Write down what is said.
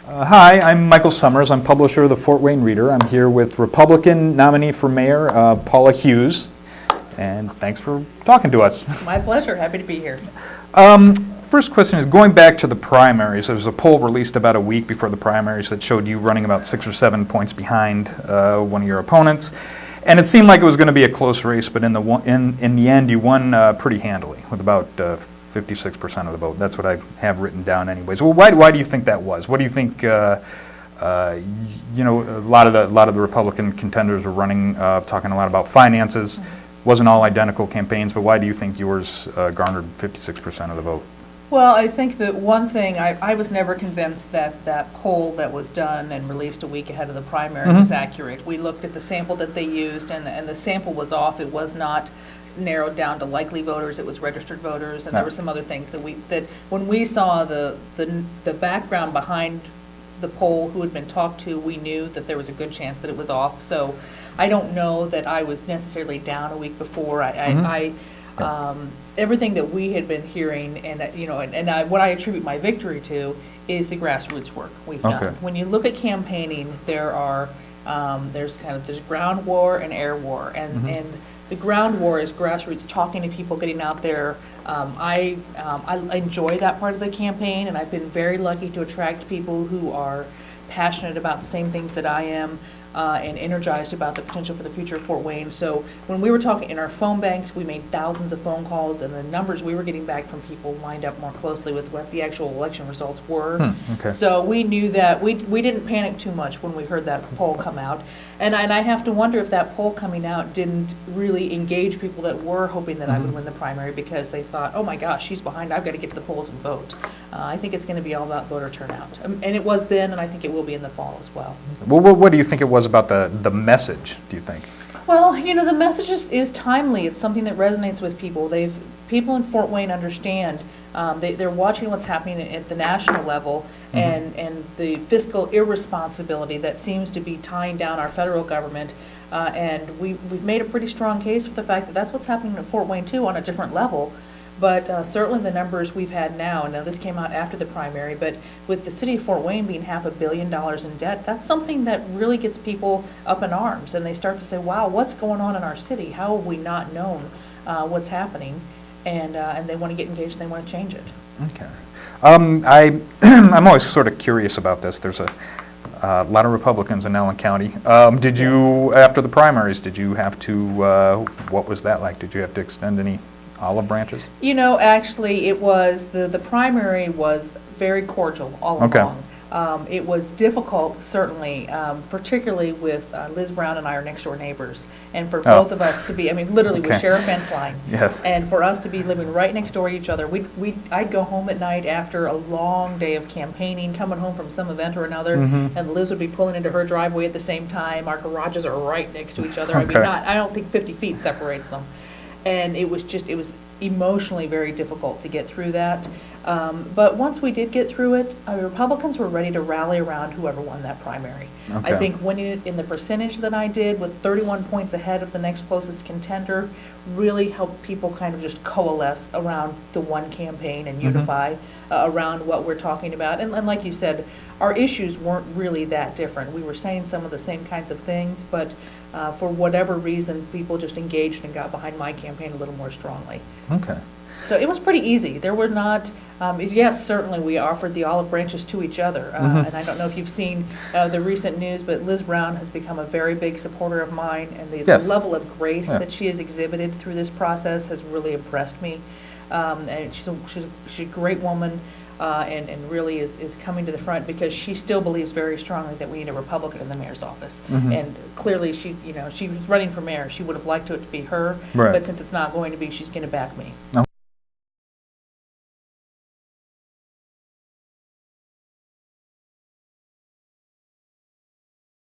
Hi, I'm Michael Summers. I'm publisher of the Fort Wayne Reader. I'm here with Republican nominee for mayor, Paula Hughes. And thanks for talking to us. My pleasure. Happy to be here. First question is, going back to the primaries, there was a poll released about a week before the primaries that showed you running about 6 or 7 points behind one of your opponents. And it seemed like it was going to be a close race, but in the end you won pretty handily with about 56% of the vote. That's what I have written down anyways. Well, why do you think that was? What do you think, a lot of the Republican contenders were running, talking a lot about finances. Wasn't all identical campaigns, but why do you think yours garnered 56% of the vote? Well, I think that one thing, I was never convinced that that poll that was done and released a week ahead of the primary was accurate. We looked at the sample that they used, and the sample was off. It was not narrowed down to likely voters. It was registered voters, and there were some other things that when we saw the background behind the poll, who had been talked to, we knew that there was a good chance that it was off. So I don't know that I was necessarily down a week before. Everything that we had been hearing, and what I attribute my victory to is the grassroots work we've done. When you look at campaigning, there's ground war and air war, and the ground war is grassroots, talking to people, getting out there. I enjoy that part of the campaign, and I've been very lucky to attract people who are passionate about the same things that I am. And energized about the potential for the future of Fort Wayne. So when we were talking in our phone banks, we made thousands of phone calls, and the numbers we were getting back from people lined up more closely with what the actual election results were. So we knew that we didn't panic too much when we heard that poll come out. And I have to wonder if that poll coming out didn't really engage people that were hoping that I would win the primary, because they thought, oh my gosh, she's behind, I've got to get to the polls and vote. I think it's going to be all about voter turnout. And it was then, and I think it will be in the fall as well. Well, what do you think it was about the message, do you think? Well, the message is timely. It's something that resonates with people. People in Fort Wayne understand. They're watching what's happening at the national level, and the fiscal irresponsibility that seems to be tying down our federal government. And we've made a pretty strong case for the fact that that's what's happening at Fort Wayne too, on a different level. But certainly the numbers we've had now this came out after the primary, but with the city of Fort Wayne being $500 million in debt, that's something that really gets people up in arms, and they start to say, wow, what's going on in our city? How have we not known what's happening? And they want to get engaged, and they want to change it. Okay. I'm always sort of curious about this. There's a lot of Republicans in Allen County. Did you, after the primaries, did you have to, what was that like? Did you have to extend any olive branches? Actually, it was, the primary was very cordial all along. It was difficult, certainly, particularly with Liz Brown and I are next door neighbors, and for both of us to be, literally we share a fence line, and for us to be living right next door to each other, I'd go home at night after a long day of campaigning, coming home from some event or another, and Liz would be pulling into her driveway at the same time. Our garages are right next to each other. I don't think 50 feet separates them. And it was emotionally very difficult to get through that. But once we did get through it, Republicans were ready to rally around whoever won that primary. I think winning it in the percentage that I did, with 31 points ahead of the next closest contender, really helped people kind of just coalesce around the one campaign and unify around what we're talking about. And like you said, our issues weren't really that different. We were saying some of the same kinds of things, but for whatever reason, people just engaged and got behind my campaign a little more strongly. So it was pretty easy. There were not, yes, certainly we offered the olive branches to each other. And I don't know if you've seen the recent news, but Liz Brown has become a very big supporter of mine, and the level of grace that she has exhibited through this process has really impressed me. And she's a great woman. And really is coming to the front, because she still believes very strongly that we need a Republican in the mayor's office. And clearly she was running for mayor. She would have liked it to be her, but since it's not going to be, she's going to back me.